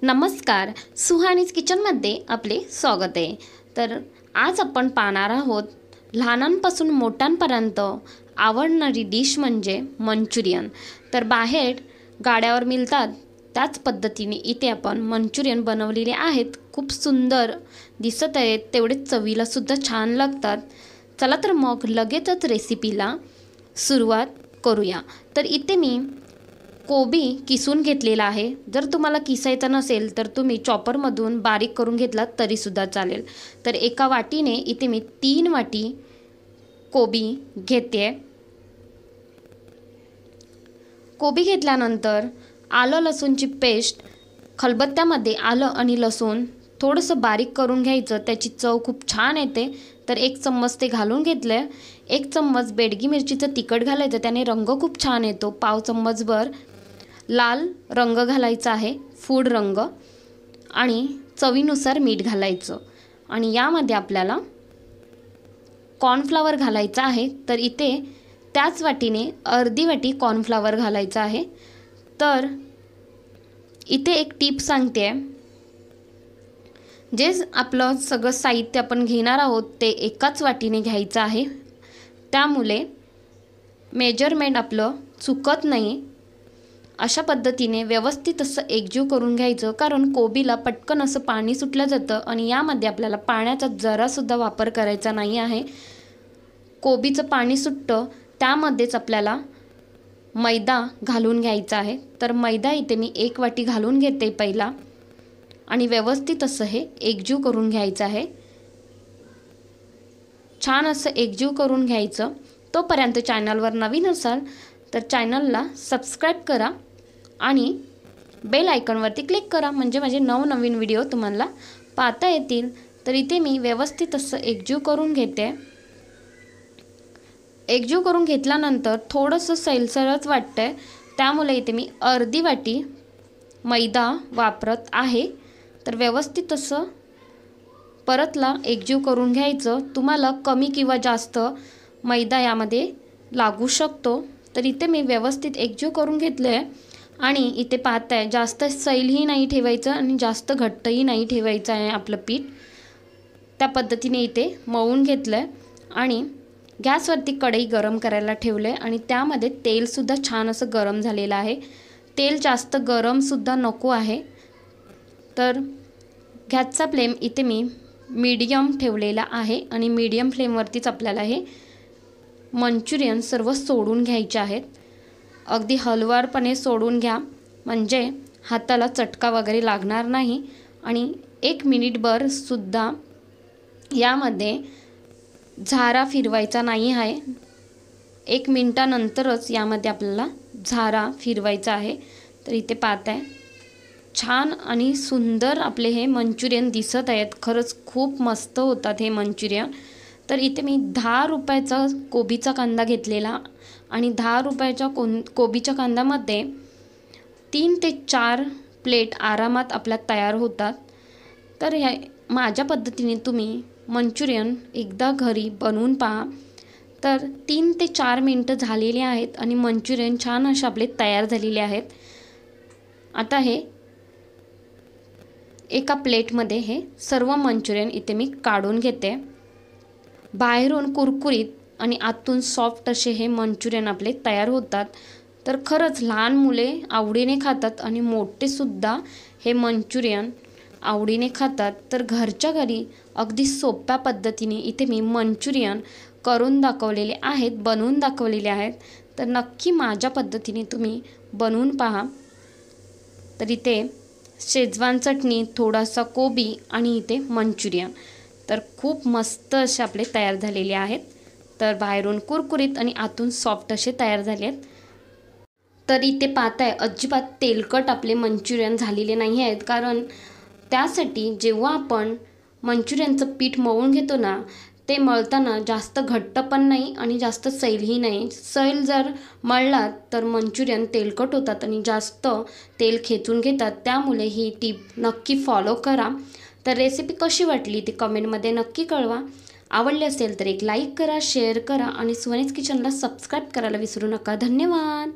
नमस्कार, सुहानीज किचनमध्ये आपले स्वागत आहे। तर आज आपण पाहणार आहोत लहानांपासून मोठ्यांपर्यंत आवडणारी डिश म्हणजे मंचुरियन। तर बाहेर गाड्यावर मिळतात त्याच पद्धतीने इथे आपण मंचुरियन बनवलेले आहेत। खूप सुंदर दिसत आहेत, तेवढेच चवीला सुद्धा छान लागतात। चला तर मग लगेचच रेसिपीला सुरुवात करूया। तर इथे मी कोबी किसून घेतलेला आहे। जर तुम्हाला किसायचा नसेल तर तुम्ही चॉपरमधून बारीक करून घेतलात तरी सुद्धा चालेल। तर एका वाटीने इथे मी 3 वाटी कोबी घेते। कोबी घेतल्यानंतर आलं लसूणची पेस्ट, खलबत्त्यामध्ये आलं आणि लसूण थोडंसं बारीक करून घ्यायचं, त्याची चव खूप छान येते। तर 1 चम्मच ते घालून घेतले। 1 चम्मच बेडगी मिरचीचं तिखट घालायचं, त्याने रंग खूप छान येतो। पाव चम्मचभर लाल रंग घालायचा आहे, फूड रंग, आणि चवीनुसार मीठ घालायचं। आणि यामध्ये आपल्याला कॉर्नफ्लॉवर घालायचा आहे। तर इथे त्याच वाटीने अर्धी वाटी कॉर्नफ्लॉवर घालायचा आहे। तर इथे एक टिप सांगते, जे आपलं सगळं साहित्य आपण घेणार आहोत ते एकाच वाटीने घ्यायचं आहे, त्यामुळे मेजरमेंट आपलं चुकत नाही। अशा पद्धतीने व्यवस्थित असं एकजीव करून घ्यायचं, कारण कोबीला पटकन असं पाणी सुटलं जातं आणि यामध्ये आपल्याला पाण्याचा जरासुद्धा वापर करायचा नाही आहे। कोबीचं पाणी सुटतं त्यामध्येच आपल्याला मैदा घालून घ्यायचा आहे। तर मैदा इथे मी 1 वाटी घालून घेते पहिला, आणि व्यवस्थित असं हे एकजीव करून घ्यायचं आहे। छान असं एकजीव करून घ्यायचं। तोपर्यंत चॅनलवर नवीन असाल तर चॅनलला सबस्क्राईब करा आणि बेल आयकॉनवरती क्लिक करा, म्हणजे माझे नवनवीन व्हिडिओ तुम्हाला पाहता येतील। तर इथे मी व्यवस्थित असं एकजीव करून घेते। एकजीव करून घेतल्यानंतर थोडंसं सैलसरच वाटतंय, त्यामुळे इथे मी अर्धी वाटी मैदा वापरत आहे। तर व्यवस्थित असं परतला एकजीव करून घ्यायचं। तुम्हाला कमी किंवा जास्त मैदा यामध्ये लागू शकतो। तर इथे मी व्यवस्थित एकजीव करून घेतलं आहे, आणि इथे पाहताय जास्त सैलही नाही ठेवायचं आणि जास्त घट्टही नाही ठेवायचं आहे आपलं पीठ। त्या पद्धतीने इथे मळून घेतलं आहे, आणि गॅसवरती कढई गरम करायला ठेवलं आहे, आणि त्यामध्ये तेलसुद्धा छान असं गरम झालेलं आहे। तेल जास्त गरमसुद्धा नको आहे। तर गॅसचा फ्लेम इथे मी मीडियम ठेवलेला आहे, आणि मीडियम फ्लेमवरतीच आपल्याला हे मंचुरियन सर्व सोडून घ्यायचे आहेत। अगदी हलवारपणे सोडून घ्या, म्हणजे हाताला चटका वगैरे लागणार नाही। आणि 1 मिनिटभर सुद्धा यामध्ये झारा फिरवायचा नाही आहे। 1 मिनिटानंतरच यामध्ये आपल्याला झारा फिरवायचा आहे। तर इथे पाहताय छान आणि सुंदर आपले हे मंचुरियन दिसत आहेत। खरंच खूप मस्त होतात हे मंचुरियन। तर इथे मी 10 रुपयाचा कोबीचा कांदा घेतलेला, आणि 10 रुपयाच्या कोबीच्या कांद्यामध्ये 3 ते 4 प्लेट आरामात आपल्या तयार होतात। तर ह्या माझ्या पद्धतीने तुम्ही मंचुरियन एकदा घरी बनवून पहा। तर 3 ते 4 मिनटं झालेली आहेत, आणि मंचुरियन छान असे आपले तयार झालेले आहेत। आता हे एका प्लेटमध्ये हे सर्व मंचुरियन इथे मी काढून घेते। बाहेरून कुरकुरीत आणि आतून सॉफ्ट असे हे मंचुरियन आपले तयार होतात। तर खरंच लहान मुले आवडीने खातात, आणि मोठेसुद्धा हे मंचुरियन आवडीने खातात। तर घरच्या घरी अगदी सोप्या पद्धतीने इथे मी मंचुरियन करून दाखवलेले आहेत, बनवून दाखवलेले आहेत। तर नक्की माझ्या पद्धतीने तुम्ही बनवून पहा। तर इथे शेजवान चटणी, थोडासा कोबी, आणि इथे मंचुरियन, तर खूप मस्त असे आपले तयार झालेले आहेत। तर बाहेरून कुरकुरीत आणि आतून सॉफ्ट असे तयार झाले आहेत। तर इथे पाहताय अजिबात तेलकट आपले मंचुरियन झालेले नाही आहेत, कारण त्यासाठी जेव्हा आपण मंचुरियनचं पीठ मळून घेतो ना, ते मळताना जास्त घट्ट पण नाही आणि जास्त सैलही नाही। सैल जर मळलात तर मंचुरियन तेलकट होतात आणि जास्त तेल खेचून घेतात, त्यामुळे ही टीप नक्की फॉलो करा। तर रेसिपी कशी वाटली ती कमेंटमध्ये नक्की कळवा। आवडली असेल तर एक लाईक करा, शेअर करा, आणि सुहानीज किचनला सबस्क्राईब करायला विसरू नका। धन्यवाद।